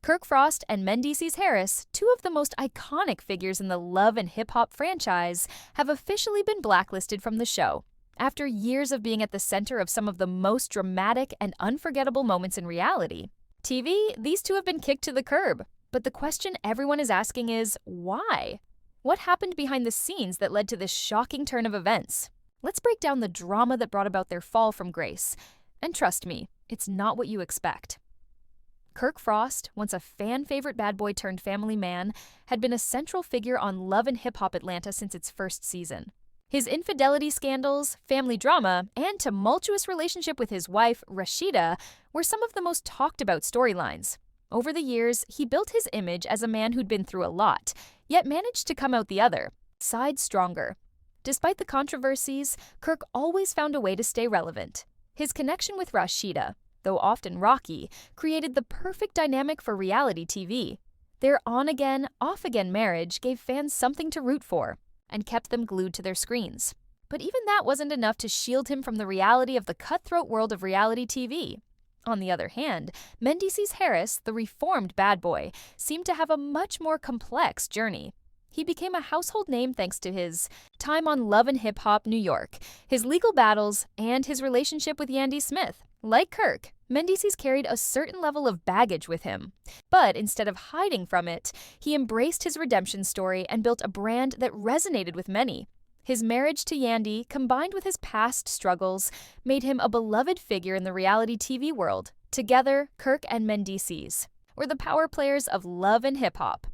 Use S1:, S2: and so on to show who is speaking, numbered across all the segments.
S1: Kirk Frost and Mendeecees Harris, two of the most iconic figures in the Love and Hip Hop franchise, have officially been blacklisted from the show. After years of being at the center of some of the most dramatic and unforgettable moments in reality TV, these two have been kicked to the curb. But the question everyone is asking is, why? What happened behind the scenes that led to this shocking turn of events? Let's break down the drama that brought about their fall from grace. And trust me, it's not what you expect. Kirk Frost, once a fan-favorite bad boy turned family man, had been a central figure on Love and Hip Hop Atlanta since its first season. His infidelity scandals, family drama, and tumultuous relationship with his wife, Rashida, were some of the most talked-about storylines. Over the years, he built his image as a man who'd been through a lot, yet managed to come out the other side stronger. Despite the controversies, Kirk always found a way to stay relevant. His connection with Rashida, though often rocky, created the perfect dynamic for reality TV. Their on-again, off-again marriage gave fans something to root for and kept them glued to their screens. But even that wasn't enough to shield him from the reality of the cutthroat world of reality TV. On the other hand, Mendeecees Harris, the reformed bad boy, seemed to have a much more complex journey. He became a household name thanks to his time on Love and Hip Hop New York, his legal battles, and his relationship with Yandy Smith. Like Kirk, Mendeecees carried a certain level of baggage with him. But instead of hiding from it, he embraced his redemption story and built a brand that resonated with many. His marriage to Yandy, combined with his past struggles, made him a beloved figure in the reality TV world. Together, Kirk and Mendeecees were the power players of Love and Hip Hop.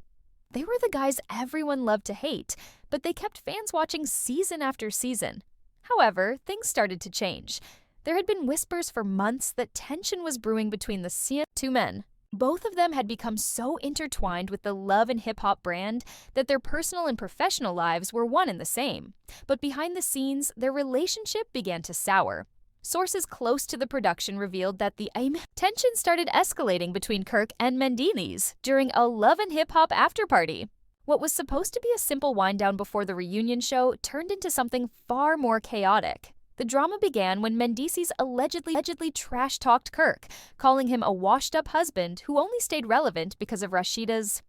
S1: They were the guys everyone loved to hate, but they kept fans watching season after season. However, things started to change. There had been whispers for months that tension was brewing between the two men. Both of them had become so intertwined with the Love and Hip Hop brand that their personal and professional lives were one and the same. But behind the scenes, their relationship began to sour. Sources close to the production revealed that the tension started escalating between Kirk and Mendeecees during a Love and Hip Hop after-party. What was supposed to be a simple wind-down before the reunion show turned into something far more chaotic. The drama began when Mendeecees allegedly trash-talked Kirk, calling him a washed-up husband who only stayed relevant because of Rashida's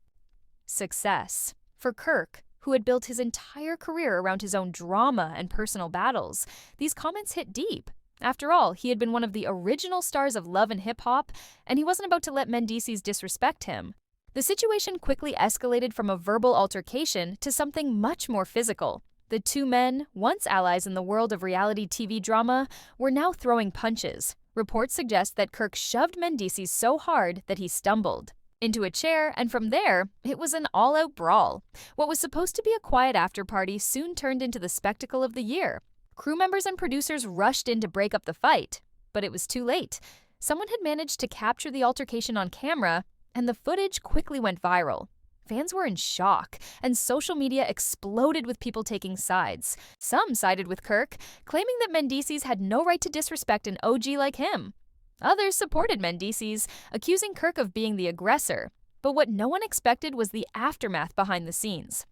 S1: success. For Kirk, who had built his entire career around his own drama and personal battles, these comments hit deep. After all, he had been one of the original stars of Love and Hip Hop, and he wasn't about to let Mendeecees disrespect him. The situation quickly escalated from a verbal altercation to something much more physical. The two men, once allies in the world of reality TV drama, were now throwing punches. Reports suggest that Kirk shoved Mendeecees so hard that he stumbled into a chair, and from there, it was an all-out brawl. What was supposed to be a quiet after-party soon turned into the spectacle of the year. Crew members and producers rushed in to break up the fight, but it was too late. Someone had managed to capture the altercation on camera, and the footage quickly went viral. Fans were in shock, and social media exploded with people taking sides. Some sided with Kirk, claiming that Mendeecees had no right to disrespect an OG like him. Others supported Mendeecees, accusing Kirk of being the aggressor. But what no one expected was the aftermath behind the scenes.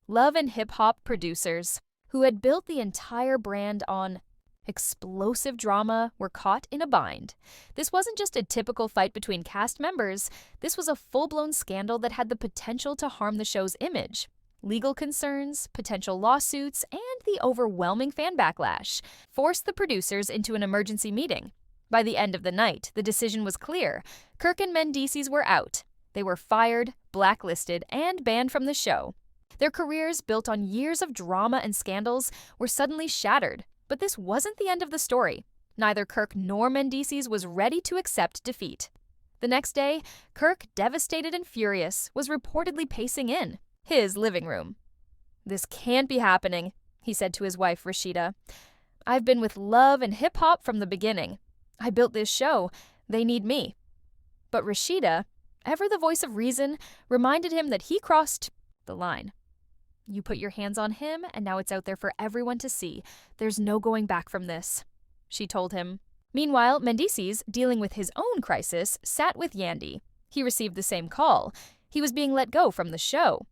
S1: Love and Hip Hop producers, who had built the entire brand on explosive drama, were caught in a bind. This wasn't just a typical fight between cast members. This was a full-blown scandal that had the potential to harm the show's image. Legal concerns, potential lawsuits, and the overwhelming fan backlash forced the producers into an emergency meeting. By the end of the night, the decision was clear. Kirk and Mendeecees were out. They were fired, blacklisted, and banned from the show. Their careers, built on years of drama and scandals, were suddenly shattered. But this wasn't the end of the story. Neither Kirk nor Mendeecees was ready to accept defeat. The next day, Kirk, devastated and furious, was reportedly pacing in his living room. "This can't be happening," he said to his wife, Rashida. "I've been with Love and Hip Hop from the beginning. I built this show. They need me." But Rashida, ever the voice of reason, reminded him that he crossed the line. "You put your hands on him, and now it's out there for everyone to see. There's no going back from this," she told him. Meanwhile, Mendeecees, dealing with his own crisis, sat with Yandy. He received the same call. He was being let go from the show.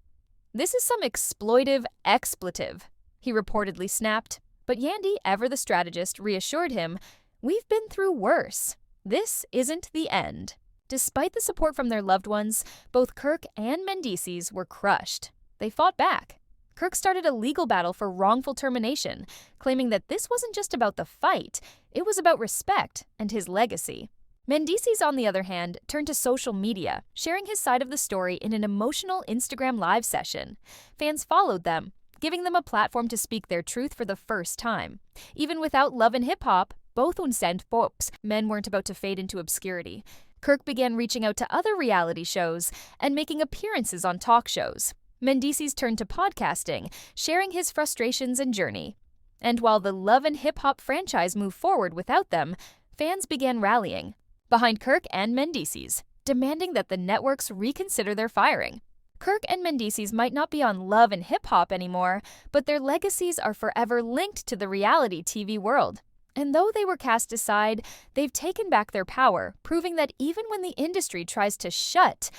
S1: "This is some exploitive expletive," he reportedly snapped. But Yandy, ever the strategist, reassured him, "We've been through worse. This isn't the end." Despite the support from their loved ones, both Kirk and Mendeecees were crushed. They fought back. Kirk started a legal battle for wrongful termination, claiming that this wasn't just about the fight, it was about respect and his legacy. Mendeecees, on the other hand, turned to social media, sharing his side of the story in an emotional Instagram live session. Fans followed them, giving them a platform to speak their truth for the first time. Even without Love and Hip Hop, both unsent pops, men weren't about to fade into obscurity. Kirk began reaching out to other reality shows and making appearances on talk shows. Mendeecees turned to podcasting, sharing his frustrations and journey. And while the Love and Hip Hop franchise moved forward without them, fans began rallying behind Kirk and Mendeecees, demanding that the networks reconsider their firing. Kirk and Mendeecees might not be on Love and Hip Hop anymore, but their legacies are forever linked to the reality TV world. And though they were cast aside, they've taken back their power, proving that even when the industry tries to shut,